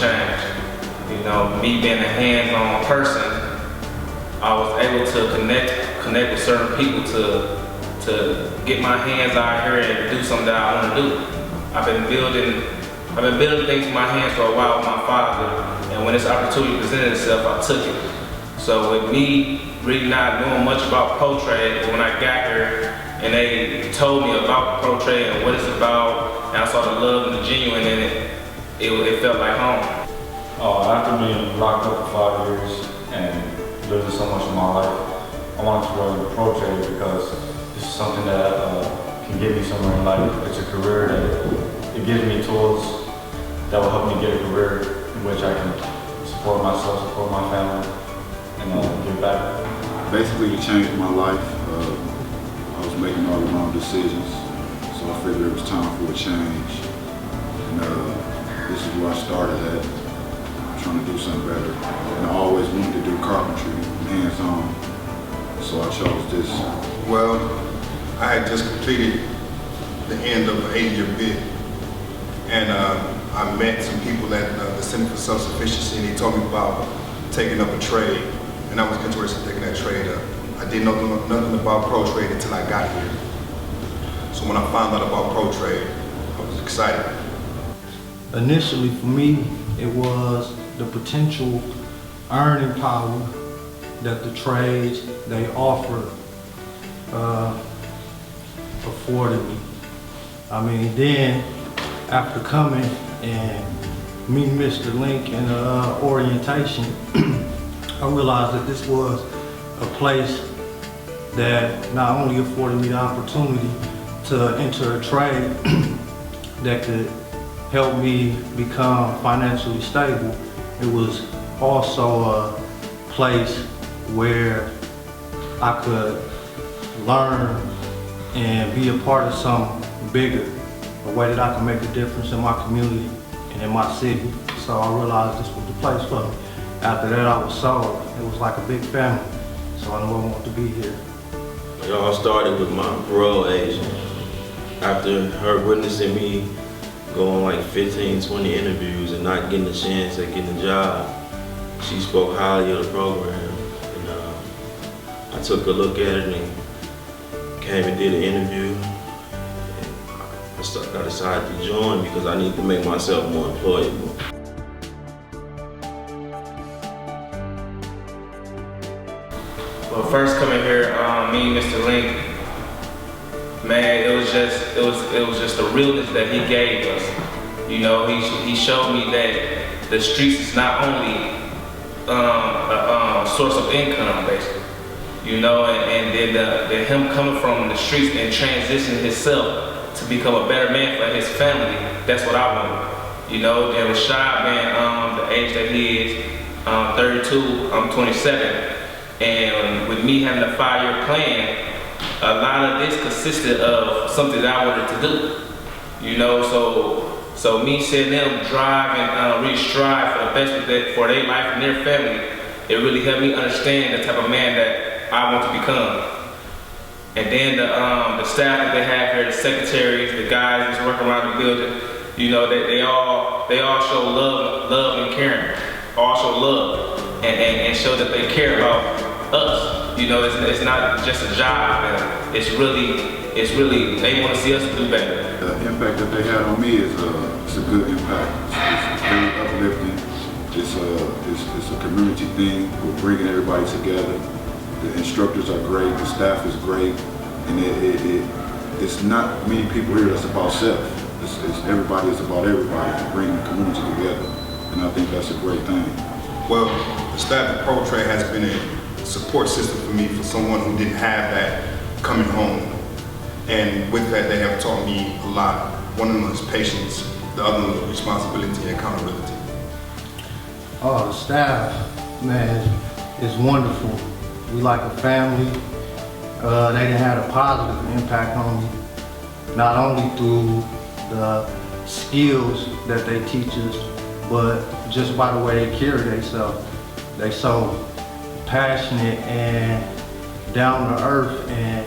change. You know, me being a hands-on person, I was able to connect with certain people to get my hands out here and do something that I want to do. I've been building things with my hands for a while with my father, and when this opportunity presented itself, I took it. So with me really not knowing much about pro trade, when I got here and they told me about pro trade and what it's about, and I saw the love and the genuine in it, it felt like home. After being locked up for 5 years and losing so much of my life, I wanted to go into pro trade because this is something that can get me somewhere in life. It's a career that it gives me tools that will help me get a career in which I can support myself, support my family, and give back. Basically, it changed my life. I was making all the wrong decisions, so I figured it was time for a change. And this is where I started at, trying to do something better. And I always wanted to do carpentry, hands-on, so I chose this. Well, I had just completed the end of an 8-year bid, and I met some people at the Center for Self-Sufficiency, and they told me about taking up a trade, and I was interested in taking that trade up. I didn't know nothing about pro trade until I got here. So when I found out about pro trade, I was excited. Initially for me, it was the potential earning power that the trades they offered afforded me. I mean, then after coming and meeting Mr. Link in the orientation, I realized that this was a place that not only afforded me the opportunity to enter a trade that could help me become financially stable, it was also a place where I could learn and be a part of something bigger, a way that I can make a difference in my community and in my city. So I realized this was the place for me. After that, I was sold. It was like a big family, so I knew I wanted to be here. It all started with my parole agent. After her witnessing me going like 15, 20 interviews and not getting a chance at getting a job, she spoke highly of the program. And I took a look at it and came and did an interview. And I decided to join because I need to make myself more employable. Well, first coming here, me and Mr. Link, man, it was just the realness that he gave us. You know, he showed me that the streets is not only a source of income, basically. You know, and then him coming from the streets and transitioning himself to become a better man for his family, that's what I wanted. You know, and Rashad, man, the age that he is, 32, I'm 27. And with me having a 5-year plan, a lot of this consisted of something that I wanted to do. You know, so me seeing them drive and really strive for the best for their life and their family, it really helped me understand the type of man that I want to become. And then the staff that they have here, the secretaries, the guys that's working around the building, you know, they all show love and caring, all show love and show that they care about us. You know, it's not just a job, man. It's really they want to see us do better. The impact that they had on me is it's a good impact. It's very uplifting. It's a community thing. We're bringing everybody together. The instructors are great. The staff is great, and it's not many people here that's about self. Everybody is about everybody, bringing the community together, and I think that's a great thing. Well, the staff at Pro Trade has been a support system for me, for someone who didn't have that coming home. And with that, they have taught me a lot. One of them is patience, the other one is responsibility and accountability. Oh, the staff, man, is wonderful. We like a family. They done had a positive impact on me, not only through the skills that they teach us, but just by the way they carry themselves. They so passionate and down to earth and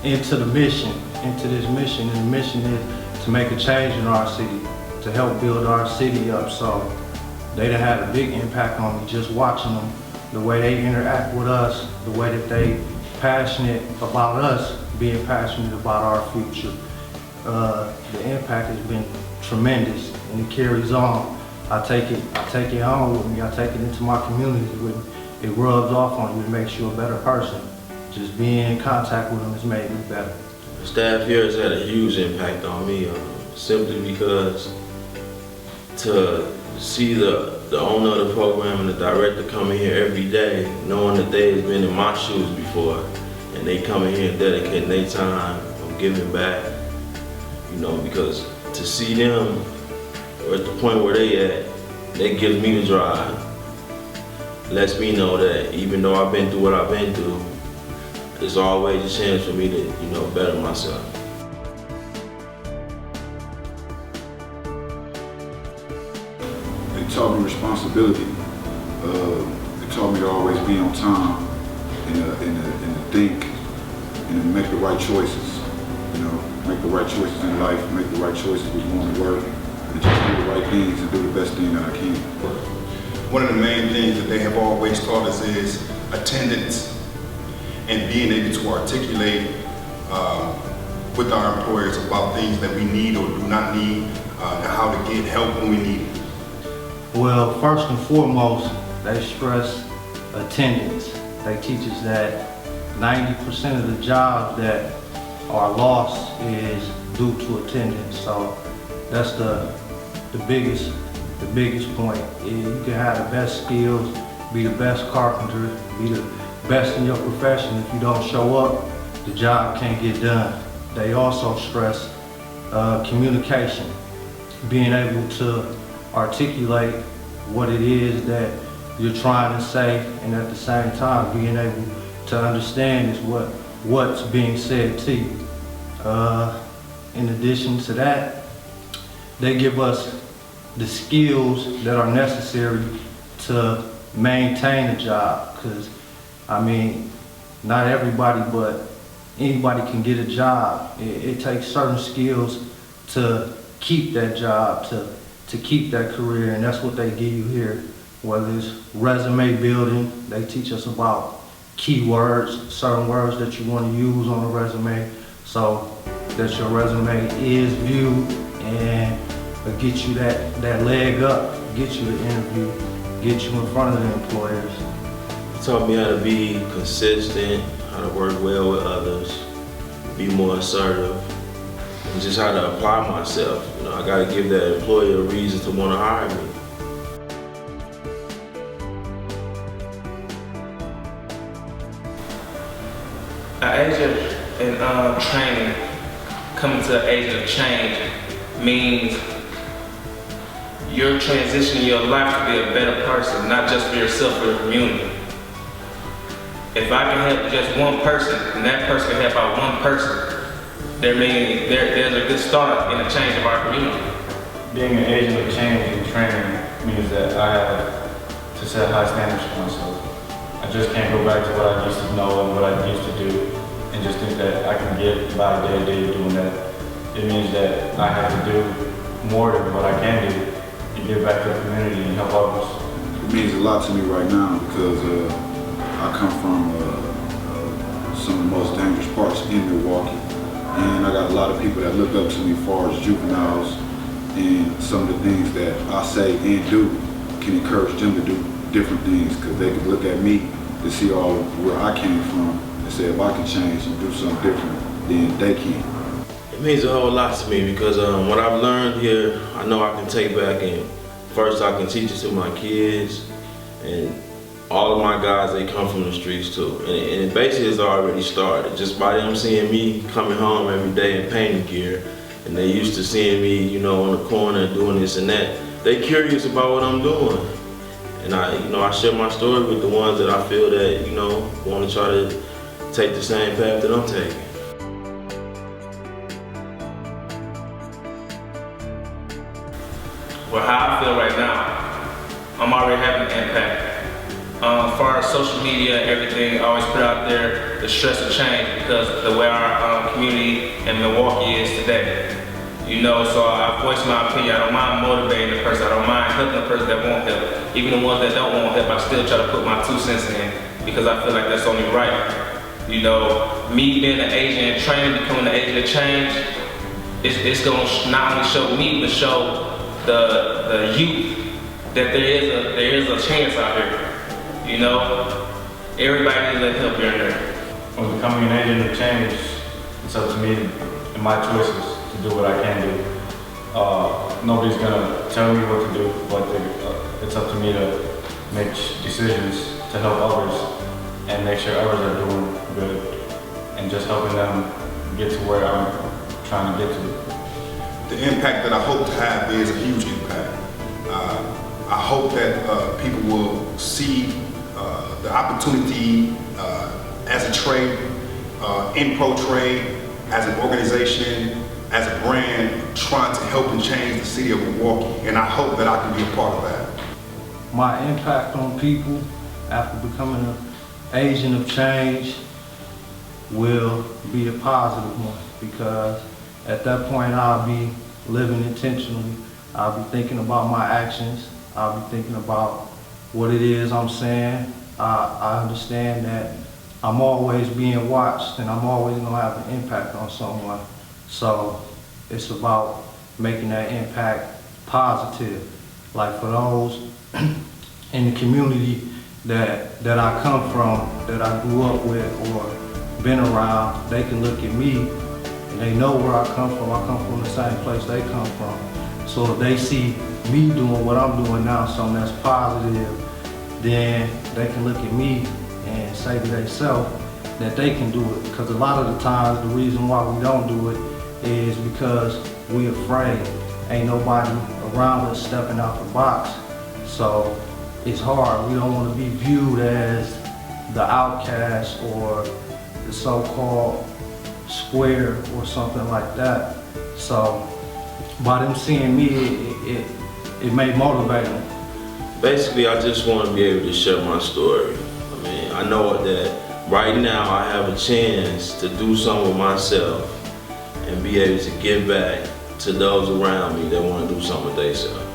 into this mission. And the mission is to make a change in our city, to to help build our city up. So they done had a big impact on me just watching them, the way they interact with us, the way that they passionate about us, being passionate about our future. The impact has been tremendous, and it carries on. I take it home with me. I take it into my community with me. It rubs off on you. It makes you a better person. Just being in contact with them has made me better. Staff here has had a huge impact on me, simply because to see the owner of the program and the director come in here every day, knowing that they have been in my shoes before, and they come in here and dedicating their time on giving back, you know, because to see them at the point where they at, that gives me the drive. Lets me know that even though I've been through what I've been through, there's always a chance for me to, you know, better myself. They taught me responsibility. They taught me to always be on time and to think and to make the right choices. You know, make the right choices in life, make the right choices with going to work, and just do the right things and do the best thing that I can. One of the main things that they have always taught us is attendance and being able to articulate with our employers about things that we need or do not need, and how to get help when we need it. Well, first and foremost, they stress attendance. They teach us that 90% of the jobs that are lost is due to attendance. So that's the biggest point. You can have the best skills, be the best carpenter, be the best in your profession. If you don't show up, the job can't get done. They also stress communication, being able to articulate what it is that you're trying to say, and at the same time being able to understand is what's being said to you. In addition to that, they give us the skills that are necessary to maintain a job, because I mean, not everybody, but anybody can get a job. It takes certain skills to keep that job, to keep that career, and that's what they give you here. Whether it's resume building, they teach us about keywords, certain words that you want to use on a resume, so that your resume is viewed and get you that leg up, get you the interview, get you in front of the employers. It taught me how to be consistent, how to work well with others, be more assertive, and just how to apply myself. You know, I got to give that employer a reason to want to hire me. An agent in training, coming to an agent of change, means you're transitioning your life to be a better person, not just for yourself, for your community. If I can help just one person, and that person can help out one person, there's a good start in the change of our community. Being an agent of change and training means that I have to set high standards for myself. I just can't go back to what I used to know and what I used to do and just think that I can get by day to day doing that. It means that I have to do more than what I can do and give back to the community and help others. It means a lot to me right now because I come from some of the most dangerous parts in Milwaukee, and I got a lot of people that look up to me as far as juveniles, and some of the things that I say and do can encourage them to do different things, because they can look at me to see all where I came from and say if I can change and do something different, then they can. It means a whole lot to me because what I've learned here, I know I can take back, and first I can teach it to my kids, and all of my guys, they come from the streets too. And it basically has already started. Just by them seeing me coming home every day in painting gear, and they used to seeing me, you know, on the corner doing this and that, they curious about what I'm doing. And I share my story with the ones that I feel that, want to try to take the same path that I'm taking. Well, how I feel right now, I'm already having an impact. As far as social media and everything, I always put out there the stress of change, because the way our community in Milwaukee is today, You know, so I voice my opinion. I don't mind motivating the person. I don't mind helping the person that won't help. Even the ones that don't want help, I still try to put my 2 cents in because I feel like that's only right. You know, me being an agent and training, becoming an agent of change, it's going to not only show me, but show the youth that there is a chance out here. You know, everybody needs a little help here and there. When becoming an agent of change, it's up to me and my choices to do what I can do. Nobody's gonna tell me what to do, but it's up to me to make decisions to help others and make sure others are doing good and just helping them get to where I'm trying to get to. The impact that I hope to have is a huge impact. I hope that people will see the opportunity as a trade, in pro trade, as an organization, as a brand, trying to help and change the city of Milwaukee, and I hope that I can be a part of that. My impact on people after becoming an agent of change will be a positive one, because at that point I'll be living intentionally. I'll be thinking about my actions. I'll be thinking about what it is I'm saying. I understand that I'm always being watched and I'm always gonna have an impact on someone. So it's about making that impact positive. Like for those in the community that I come from, that I grew up with or been around, they can look at me and they know where I come from. I come from the same place they come from. So if they see me doing what I'm doing now, something that's positive, then they can look at me and say to themselves that they can do it. Because a lot of the times the reason why we don't do it is because we're afraid. Ain't nobody around us stepping out the box. So it's hard. We don't want to be viewed as the outcast or the so-called square or something like that. So by them seeing me, it may motivate them. Basically, I just want to be able to share my story. I mean, I know that right now I have a chance to do something with myself and be able to give back to those around me that want to do something with themselves.